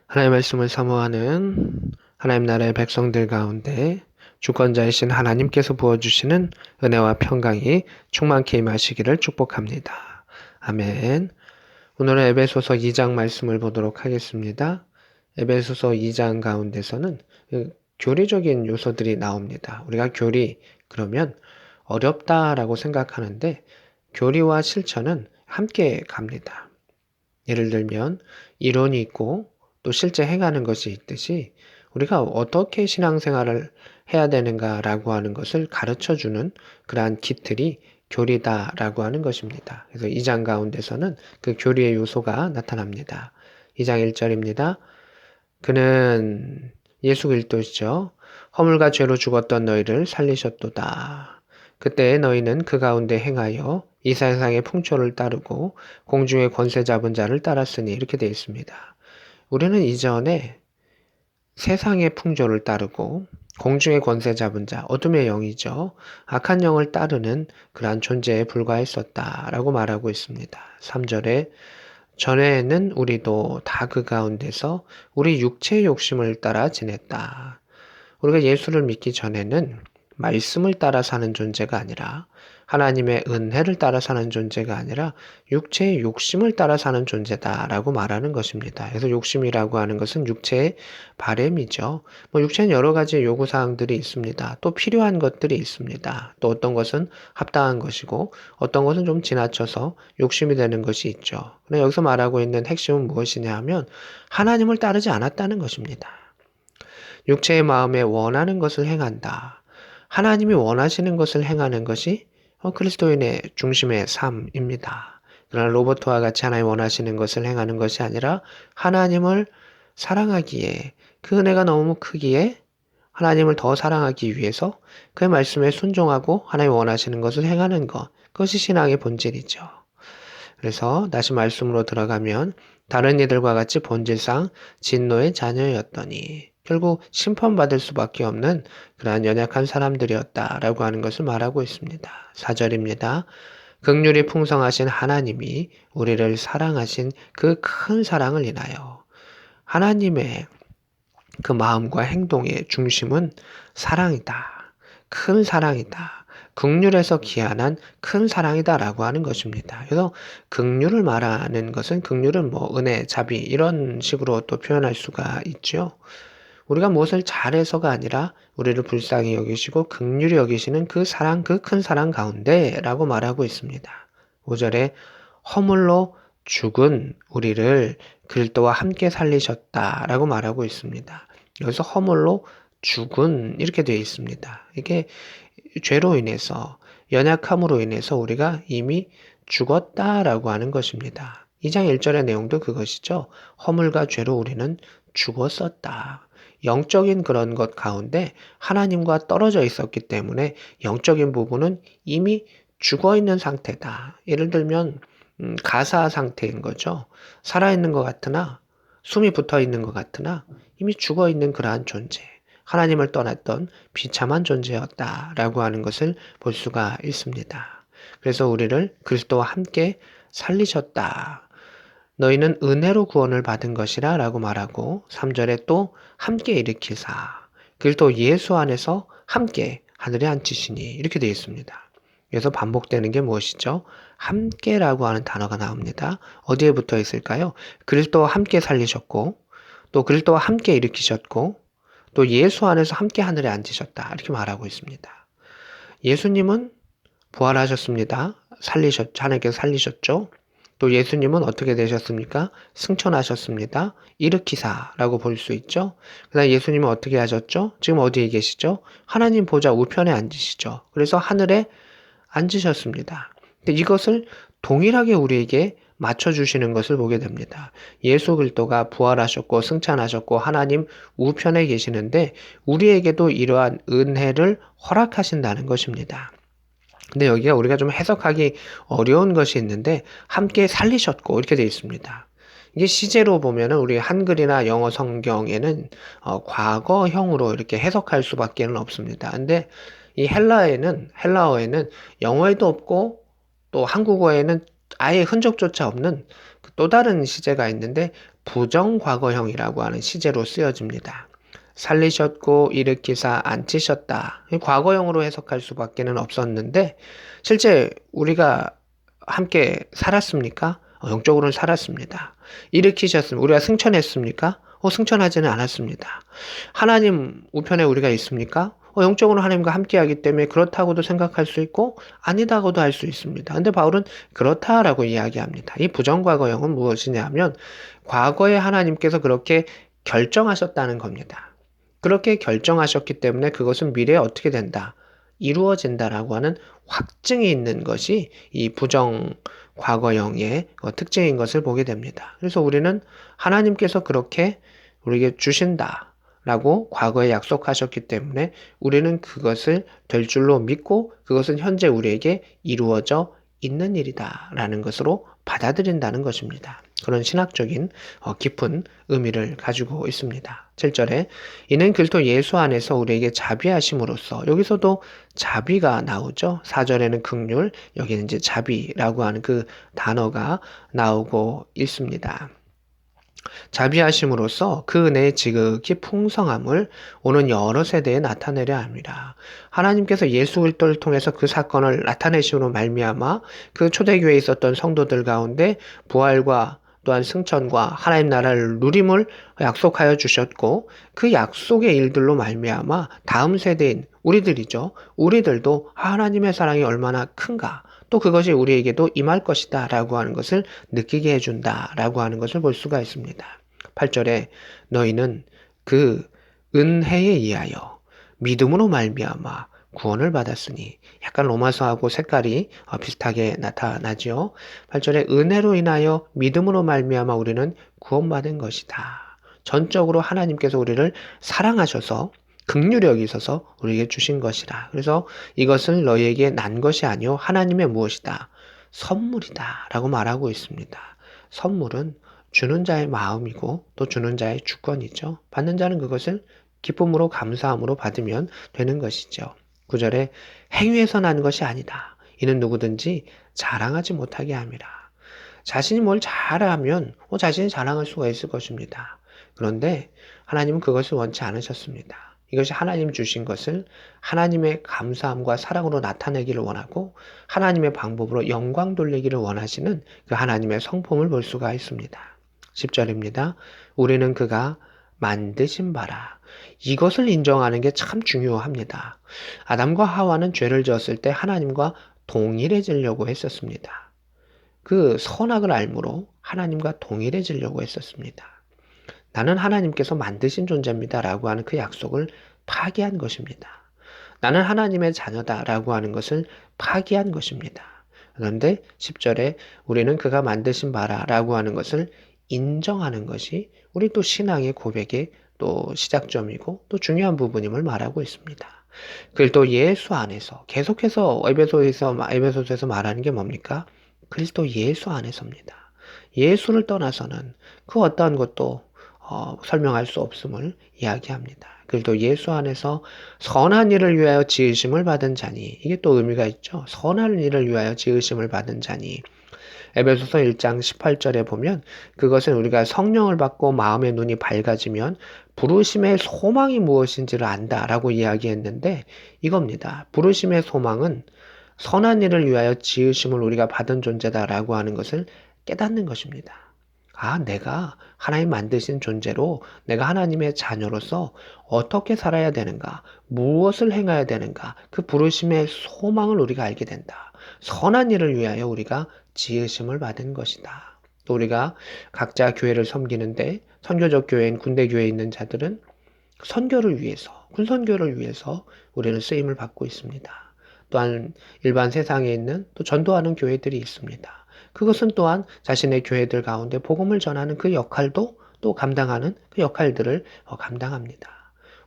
하나님의 말씀을 사모하는 하나님 나라의 백성들 가운데 주권자이신 하나님께서 부어주시는 은혜와 평강이 충만케 임하시기를 축복합니다. 아멘. 오늘은 에베소서 2장 말씀을 보도록 하겠습니다. 에베소서 2장 가운데서는 교리적인 요소들이 나옵니다. 우리가 교리 그러면 어렵다라고 생각하는데 교리와 실천은 함께 갑니다. 예를 들면 이론이 있고 또 실제 행하는 것이 있듯이 우리가 어떻게 신앙생활을 해야 되는가라고 하는 것을 가르쳐주는 그러한 기틀이 교리다라고 하는 것입니다. 그래서 2장 가운데서는 그 교리의 요소가 나타납니다. 2장 1절입니다. 그는 예수 그리스도시죠. 허물과 죄로 죽었던 너희를 살리셨도다. 그때 너희는 그 가운데 행하여 이 세상의 풍조를 따르고 공중의 권세 잡은 자를 따랐으니 이렇게 되어 있습니다. 우리는 이전에 세상의 풍조를 따르고 공중의 권세 잡은 자, 어둠의 영이죠. 악한 영을 따르는 그러한 존재에 불과했었다라고 말하고 있습니다. 3절에 전에는 우리도 다 그 가운데서 우리 육체의 욕심을 따라 지냈다. 우리가 예수를 믿기 전에는 말씀을 따라 사는 존재가 아니라 하나님의 은혜를 따라 사는 존재가 아니라 육체의 욕심을 따라 사는 존재다라고 말하는 것입니다. 그래서 욕심이라고 하는 것은 육체의 바램이죠. 육체는 여러 가지 요구사항들이 있습니다. 또 필요한 것들이 있습니다. 또 어떤 것은 합당한 것이고 어떤 것은 좀 지나쳐서 욕심이 되는 것이 있죠. 그런데 여기서 말하고 있는 핵심은 무엇이냐 하면 하나님을 따르지 않았다는 것입니다. 육체의 마음에 원하는 것을 행한다. 하나님이 원하시는 것을 행하는 것이 그리스도인의 중심의 삶입니다. 그러나 로봇과 같이 하나님 원하시는 것을 행하는 것이 아니라 하나님을 사랑하기에 그 은혜가 너무 크기에 하나님을 더 사랑하기 위해서 그의 말씀에 순종하고 하나님 원하시는 것을 행하는 것. 그것이 신앙의 본질이죠. 그래서 다시 말씀으로 들어가면 다른 이들과 같이 본질상 진노의 자녀였더니 결국 심판받을 수밖에 없는 그러한 연약한 사람들이었다라고 하는 것을 말하고 있습니다. 4절입니다. 긍휼이 풍성하신 하나님이 우리를 사랑하신 그 큰 사랑을 인하여 하나님의 그 마음과 행동의 중심은 사랑이다. 큰 사랑이다. 긍휼에서 기한한 큰 사랑이다라고 하는 것입니다. 그래서 긍휼을 말하는 것은 긍휼은 은혜, 자비 이런 식으로 또 표현할 수가 있죠. 우리가 무엇을 잘해서가 아니라 우리를 불쌍히 여기시고 긍휼히 여기시는 그 사랑, 그 큰 사랑 가운데라고 말하고 있습니다. 5절에 허물로 죽은 우리를 그리스도와 함께 살리셨다라고 말하고 있습니다. 여기서 허물로 죽은 이렇게 되어 있습니다. 이게 죄로 인해서 연약함으로 인해서 우리가 이미 죽었다라고 하는 것입니다. 2장 1절의 내용도 그것이죠. 허물과 죄로 우리는 죽었었다. 영적인 그런 것 가운데 하나님과 떨어져 있었기 때문에 영적인 부분은 이미 죽어 있는 상태다. 예를 들면 가사 상태인 거죠. 살아있는 것 같으나 숨이 붙어 있는 것 같으나 이미 죽어 있는 그러한 존재. 하나님을 떠났던 비참한 존재였다라고 하는 것을 볼 수가 있습니다. 그래서 우리를 그리스도와 함께 살리셨다. 너희는 은혜로 구원을 받은 것이라 라고 말하고 3절에 또 함께 일으키사 그리스도 예수 안에서 함께 하늘에 앉히시니 이렇게 되어 있습니다. 그래서 반복되는 게 무엇이죠? 함께라고 하는 단어가 나옵니다. 어디에 붙어 있을까요? 그리스도와 함께 살리셨고 또 그리스도와 함께 일으키셨고 또 예수 안에서 함께 하늘에 앉으셨다 이렇게 말하고 있습니다. 예수님은 부활하셨습니다. 하나님께서 살리셨죠. 또 예수님은 어떻게 되셨습니까? 승천하셨습니다. 일으키사라고 볼 수 있죠. 그다음 예수님은 어떻게 하셨죠? 지금 어디에 계시죠? 하나님 보좌 우편에 앉으시죠. 그래서 하늘에 앉으셨습니다. 근데 이것을 동일하게 우리에게 맞춰주시는 것을 보게 됩니다. 예수 그리스도가 부활하셨고 승천하셨고 하나님 우편에 계시는데 우리에게도 이러한 은혜를 허락하신다는 것입니다. 근데 여기가 우리가 좀 해석하기 어려운 것이 있는데 함께 살리셨고 이렇게 되어 있습니다. 이게 시제로 보면은 우리 한글이나 영어 성경에는 과거형으로 이렇게 해석할 수밖에 없습니다. 근데 이 헬라어에는 영어에도 없고 또 한국어에는 아예 흔적조차 없는 또 다른 시제가 있는데 부정과거형이라고 하는 시제로 쓰여집니다. 살리셨고 일으키사 앉히셨다. 과거형으로 해석할 수밖에는 없었는데 실제 우리가 함께 살았습니까? 영적으로는 살았습니다. 일으키셨습니다. 우리가 승천했습니까? 승천하지는 않았습니다. 하나님 우편에 우리가 있습니까? 영적으로 하나님과 함께하기 때문에 그렇다고도 생각할 수 있고 아니다고도 할 수 있습니다. 근데 바울은 그렇다라고 이야기합니다. 이 부정과거형은 무엇이냐 하면 과거에 하나님께서 그렇게 결정하셨다는 겁니다. 그렇게 결정하셨기 때문에 그것은 미래에 어떻게 된다? 이루어진다라고 하는 확증이 있는 것이 이 부정 과거형의 특징인 것을 보게 됩니다. 그래서 우리는 하나님께서 그렇게 우리에게 주신다라고 과거에 약속하셨기 때문에 우리는 그것을 될 줄로 믿고 그것은 현재 우리에게 이루어져 있는 일이다라는 것으로 받아들인다는 것입니다. 그런 신학적인 깊은 의미를 가지고 있습니다. 7절에 이는 그리스도 예수 안에서 우리에게 자비하심으로써 여기서도 자비가 나오죠. 4절에는 긍휼, 여기는 이제 자비라고 하는 그 단어가 나오고 있습니다. 자비하심으로써 그 은혜의 지극히 풍성함을 오는 여러 세대에 나타내려 합니다. 하나님께서 예수 그리스도를 통해서 그 사건을 나타내심으로 말미암아 그 초대교회에 있었던 성도들 가운데 부활과 또한 승천과 하나님 나라를 누림을 약속하여 주셨고 그 약속의 일들로 말미암아 다음 세대인 우리들이죠. 우리들도 하나님의 사랑이 얼마나 큰가 또 그것이 우리에게도 임할 것이다 라고 하는 것을 느끼게 해준다 라고 하는 것을 볼 수가 있습니다. 8절에 너희는 그 은혜에 의하여 믿음으로 말미암아 구원을 받았으니 약간 로마서하고 색깔이 비슷하게 나타나죠. 8절에 은혜로 인하여 믿음으로 말미암아 우리는 구원받은 것이다. 전적으로 하나님께서 우리를 사랑하셔서 긍휼력이 있어서 우리에게 주신 것이라. 그래서 이것을 너희에게 난 것이 아니요 하나님의 무엇이다? 선물이다 라고 말하고 있습니다. 선물은 주는 자의 마음이고 또 주는 자의 주권이죠. 받는 자는 그것을 기쁨으로 감사함으로 받으면 되는 것이죠. 9절에 행위에서 난 것이 아니다. 이는 누구든지 자랑하지 못하게 함이라. 자신이 뭘 잘하면 자신이 자랑할 수가 있을 것입니다. 그런데 하나님은 그것을 원치 않으셨습니다. 이것이 하나님 주신 것을 하나님의 감사함과 사랑으로 나타내기를 원하고 하나님의 방법으로 영광 돌리기를 원하시는 그 하나님의 성품을 볼 수가 있습니다. 10절입니다. 우리는 그가 만드신 바라. 이것을 인정하는 게 참 중요합니다. 아담과 하와는 죄를 지었을 때 하나님과 동일해지려고 했었습니다. 그 선악을 알므로 하나님과 동일해지려고 했었습니다. 나는 하나님께서 만드신 존재입니다 라고 하는 그 약속을 파기한 것입니다. 나는 하나님의 자녀다 라고 하는 것을 파기한 것입니다. 그런데 10절에 우리는 그가 만드신 바라 라고 하는 것을 인정하는 것이 우리 또 신앙의 고백의 또 시작점이고 또 중요한 부분임을 말하고 있습니다. 그리스도 예수 안에서 계속해서 에베소서에서 말하는 게 뭡니까? 그리스도 예수 안에서입니다. 예수를 떠나서는 그 어떠한 것도 설명할 수 없음을 이야기합니다. 그리고 예수 안에서 선한 일을 위하여 지으심을 받은 자니 이게 또 의미가 있죠. 선한 일을 위하여 지으심을 받은 자니 에베소서 1장 18절에 보면 그것은 우리가 성령을 받고 마음의 눈이 밝아지면 부르심의 소망이 무엇인지를 안다라고 이야기했는데 이겁니다. 부르심의 소망은 선한 일을 위하여 지으심을 우리가 받은 존재다라고 하는 것을 깨닫는 것입니다. 내가 하나님 만드신 존재로 내가 하나님의 자녀로서 어떻게 살아야 되는가, 무엇을 행해야 되는가, 그 부르심의 소망을 우리가 알게 된다. 선한 일을 위하여 우리가 지으심을 받은 것이다. 또 우리가 각자 교회를 섬기는데 선교적 교회인 군대 교회에 있는 자들은 선교를 위해서, 군선교를 위해서 우리는 쓰임을 받고 있습니다. 또한 일반 세상에 있는 또 전도하는 교회들이 있습니다. 그것은 또한 자신의 교회들 가운데 복음을 전하는 그 역할도 또 감당하는 그 역할들을 감당합니다.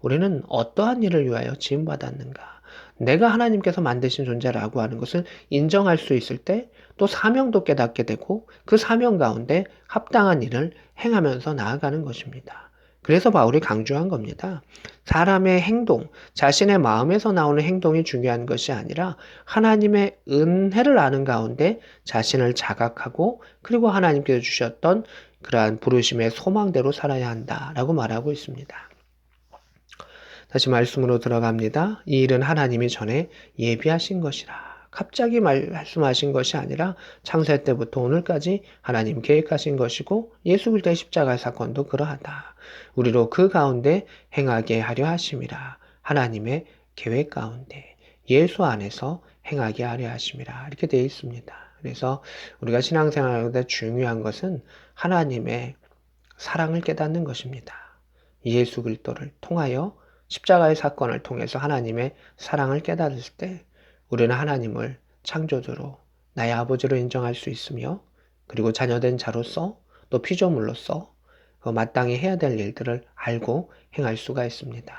우리는 어떠한 일을 위하여 지음받았는가? 내가 하나님께서 만드신 존재라고 하는 것을 인정할 수 있을 때 또 사명도 깨닫게 되고 그 사명 가운데 합당한 일을 행하면서 나아가는 것입니다. 그래서 바울이 강조한 겁니다. 사람의 행동, 자신의 마음에서 나오는 행동이 중요한 것이 아니라 하나님의 은혜를 아는 가운데 자신을 자각하고 그리고 하나님께서 주셨던 그러한 부르심의 소망대로 살아야 한다라고 말하고 있습니다. 다시 말씀으로 들어갑니다. 이 일은 하나님이 전에 예비하신 것이라. 갑자기 말씀하신 것이 아니라 창세 때부터 오늘까지 하나님 계획하신 것이고 예수 그리스도의 십자가 사건도 그러하다. 우리로 그 가운데 행하게 하려 하심이라. 하나님의 계획 가운데 예수 안에서 행하게 하려 하심이라. 이렇게 되어 있습니다. 그래서 우리가 신앙생활하는데 중요한 것은 하나님의 사랑을 깨닫는 것입니다. 예수 그리스도를 통하여 십자가의 사건을 통해서 하나님의 사랑을 깨달을 때 우리는 하나님을 창조주로 나의 아버지로 인정할 수 있으며 그리고 자녀된 자로서 또 피조물로서 마땅히 해야 될 일들을 알고 행할 수가 있습니다.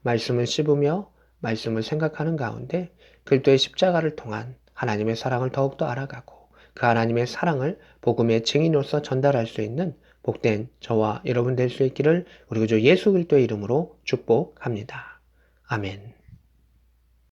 말씀을 씹으며 말씀을 생각하는 가운데 그리스도의 십자가를 통한 하나님의 사랑을 더욱더 알아가고 그 하나님의 사랑을 복음의 증인으로서 전달할 수 있는 복된 저와 여러분 될 수 있기를 우리 구주 예수 그리스도의 이름으로 축복합니다. 아멘.